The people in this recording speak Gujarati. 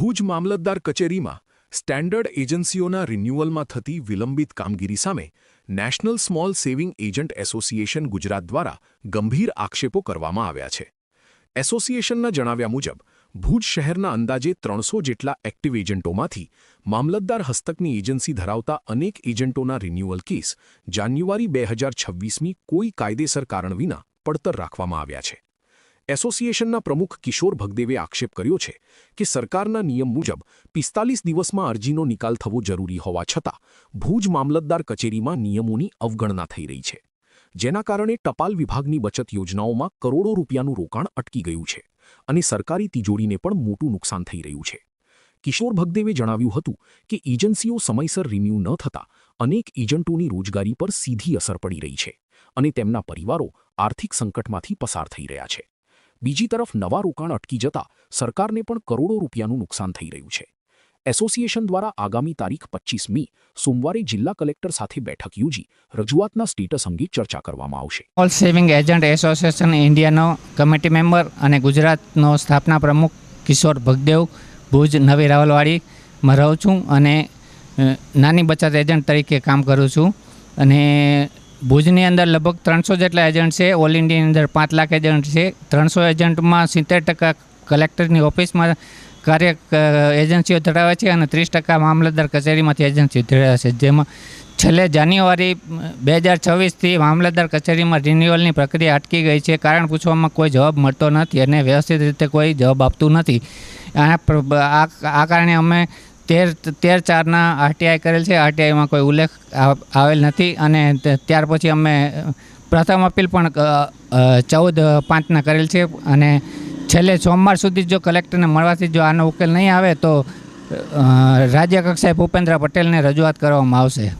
ભુજ મામલતદાર કચેરીમાં સ્ટેન્ડર્ડ એજન્સીઓના રિન્યુઅલમાં થતી વિલંબિત કામગીરી સામે national small saving agent association Gujarat દ્વારા ગંભીર આક્ષેપો કરવામાં આવ્યા છે। એસોસિએશનના જણાવ્યા મુજબ ભુજ શહેરના અંદાજે 300 જેટલા એક્ટિવ એજન્ટોમાંથી મામલતદાર હસ્તકની એજન્સી ધરાવતા અનેક એજન્ટોના રિન્યુઅલ કેસ જાન્યુઆરી 2026ની કોઈ કાયદેસર કારણ વિના પડતર રાખવામાં આવ્યા છે। એસોસિએશનના પ્રમુખ કિશોર ભગદેવે આક્ષેપ કર્યો છે કે સરકારના નિયમ મુજબ 45 દિવસમાં અરજીનો નિકાલ થવો જરૂરી હોવા છતાં ભુજ મામલતદાર કચેરીમાં નિયમોની અવગણના થઈ રહી છે, જેના કારણે ટપાલ વિભાગની બચત યોજનાઓમાં કરોડો રૂપિયાનું રોકાણ અટકી ગયું છે અને સરકારી તિજોરીને પણ મોટું નુકસાન થઈ રહ્યું છે। કિશોર ભગદેવે જણાવ્યું હતું કે એજન્સીઓ સમયસર રિન્યૂ ન થતાં અનેક એજન્ટોની રોજગારી પર સીધી અસર પડી રહી છે અને તેમના પરિવારો આર્થિક સંકટમાંથી પસાર થઈ રહ્યા છે। બીજી તરફ નવા રોકાણ અટકી જતા સરકારને પણ કરોડો રૂપિયાનું નુકસાન થઈ રહ્યું છે। એસોસિએશન દ્વારા આગામી તારીખ 25મી સોમવારે જિલ્લા કલેક્ટર સાથે બેઠક યોજી રજૂઆતના સ્ટેટસ અંગે ચર્ચા કરવામાં આવશે। ઓલ સેવિંગ એજન્ટ એસોસિએશન ઇન્ડિયાનો કમિટી મેમ્બર અને ગુજરાતનો સ્થાપના પ્રમુખ કિશોર ભગદેવ ભુજ નવી રાવલવાડીમાં રહું છું અને નાની બચત એજન્ટ તરીકે કામ કરું છું અને ભુજની અંદર લગભગ 300 જેટલા એજન્ટ છે। ઓલ ઇન્ડિયાની અંદર 5 લાખ એજન્ટ છે। 300 એજન્ટમાં 70% કલેક્ટરની ઓફિસમાં કાર્ય એજન્સીઓ ધરાવે છે અને 30% મામલતદાર કચેરીમાંથી એજન્સીઓ ધરાવે છે, જેમાં છેલ્લે જાન્યુઆરી 2026થી મામલતદાર કચેરીમાં રિન્યુઅલની પ્રક્રિયા અટકી ગઈ છે। કારણ પૂછવામાં કોઈ જવાબ મળતો નથી અને વ્યવસ્થિત રીતે કોઈ જવાબ આપતું નથી। આ કારણે અમે 13/4ના આરટીઆઈ કરેલ છે। આરટીઆઈમાં કોઈ ઉલ્લેખ આવેલ નથી અને ત્યાર પછી અમે પ્રથમ અપીલ પણ 14/5ના કરેલ છે અને છેલ્લે સોમવાર સુધી જો કલેક્ટરને મળવાથી જો આનો ઉકેલ નહીં આવે તો રાજ્ય કક્ષાએ ભૂપેન્દ્ર પટેલને રજૂઆત કરવામાં આવશે।